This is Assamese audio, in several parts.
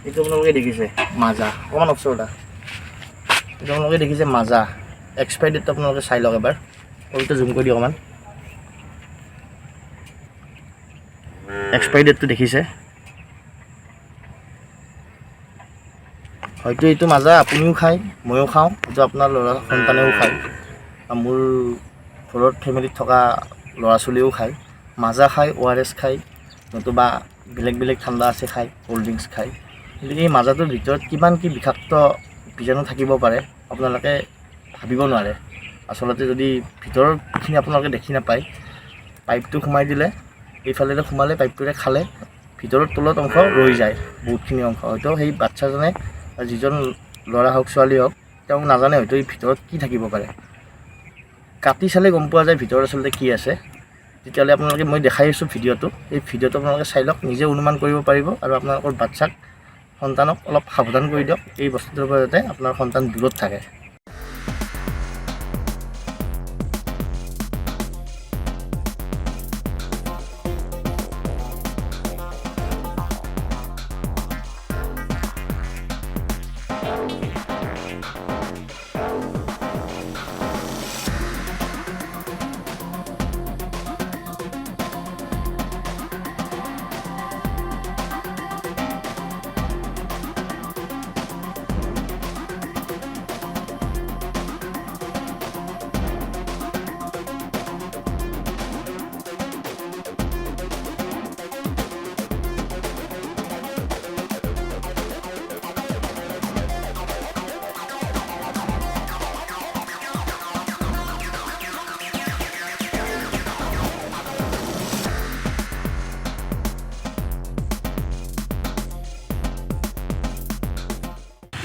এইটো আপোনালোকে দেখিছে মাজা, অকণমান ওচৰটা, এইটো আপোনালোকে দেখিছে মাজা। এক্সপায়াৰি ডেটটো আপোনালোকে চাই লওক এবাৰ, সৰুতে জুম কৰি দিয়ক অকণমান। এক্সপায়াৰি ডেটটো দেখিছে, হয়তো এইটো মাজা আপুনিও খায়, ময়ো খাওঁ, এইটো আপোনাৰ ল'ৰা সন্তানেও খায়, মোৰ ঘৰত ফেমিলিত থকা ল'ৰা ছোৱালীয়েও খায়। মাজা খায়, ORS খায়, নতুবা বেলেগ বেলেগ ঠাণ্ডা আছে খায়, ক'ল্ড ড্ৰিংকছ খায়। কিন্তু এই মাজাটোৰ ভিতৰত কিমান কি বিষাক্ত বীজাণু থাকিব পাৰে আপোনালোকে ভাবিব নোৱাৰে। আচলতে যদি ভিতৰৰখিনি আপোনালোকে দেখি নাপায়, পাইপটো সোমাই দিলে, এইফালেৰে সোমালে পাইপটোৰে খালে ভিতৰৰ তলত অংশ ৰৈ যায়, বহুতখিনি অংশ। হয়তো সেই বাচ্ছাজনে, যিজন ল'ৰা হওক ছোৱালী হওক, তেওঁ নাজানে হয়তো এই ভিতৰত কি থাকিব পাৰে। কাটি চালে গম পোৱা যায় ভিতৰত আচলতে কি আছে। তেতিয়াহ'লে আপোনালোকে, মই দেখাই আছোঁ ভিডিঅ'টো, এই ভিডিঅ'টো আপোনালোকে চাই লওক, নিজে অনুমান কৰিব পাৰিব। আৰু আপোনালোকৰ বাচ্ছাক, সন্তানক অলপ সাৱধান কৰি দিয়ক এই বস্তুটোৰ পৰা, যাতে আপোনাৰ সন্তান দূৰত থাকে।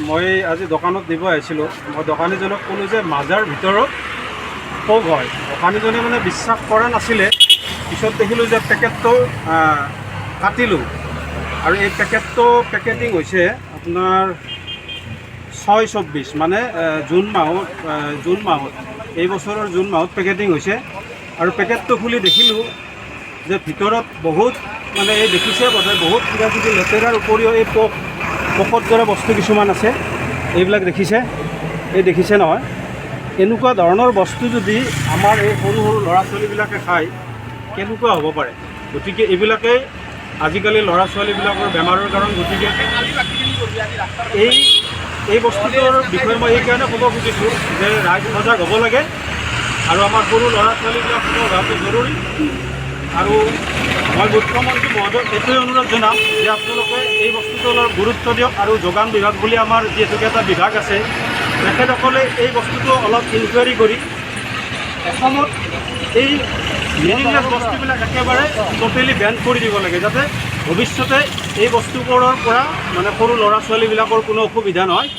মই আজি দোকানত দিব আহিছিলোঁ। মই দোকানীজনক ক'লোঁ যে মাজাৰ ভিতৰত পোক হয়। দোকানীজনে মানে বিশ্বাস কৰা নাছিলে। পিছত দেখিলোঁ যে পেকেটটো কাটিলোঁ, আৰু এই পেকেটিং হৈছে আপোনাৰ 6/24, মানে জুন মাহত এই বছৰৰ জুন মাহত পেকেটিং হৈছে। আৰু পেকেটটো খুলি দেখিলোঁ যে ভিতৰত বহুত, মানে এই দেখিছে বোধহয় বহুত কিবা কিবি লেতেৰাৰ উপৰিও এই পোকত দৰে বস্তু কিছুমান আছে। এইবিলাক দেখিছে, দেখিছে নহয়, এনেকুৱা ধৰণৰ বস্তু যদি আমাৰ এই সৰু সৰু ল'ৰা ছোৱালীবিলাকে খায়, কেনেকুৱা হ'ব পাৰে। গতিকে এইবিলাকেই আজিকালি ল'ৰা ছোৱালীবিলাকৰ বেমাৰৰ কাৰণ। গতিকে এই বস্তুটোৰ বিষয়ে মই এইকাৰণে ক'ব খুজিছোঁ যে ৰাইজ সজাগ হ'ব লাগে, আৰু আমাৰ সৰু ল'ৰা ছোৱালীবিলাক সজাগ হোৱাটো জৰুৰী। আৰু মই মুখ্যমন্ত্ৰী মহোদয়ক এইটোৱে অনুৰোধ জনাম যে আপোনালোকে এই বস্তুটো অলপ গুৰুত্ব দিয়ক, আৰু যোগান বিভাগ বুলি আমাৰ যিহেতুকে এটা বিভাগ আছে, তেখেতসকলে এই বস্তুটো অলপ ইনকুৱাৰী কৰি অসমত এই মিনিংলেছ বস্তুবিলাক একেবাৰে টোটেলি বেন কৰি দিব লাগে, যাতে ভৱিষ্যতে এই বস্তুবোৰৰ পৰা মানে সৰু ল'ৰা ছোৱালীবিলাকৰ কোনো অসুবিধা নহয়।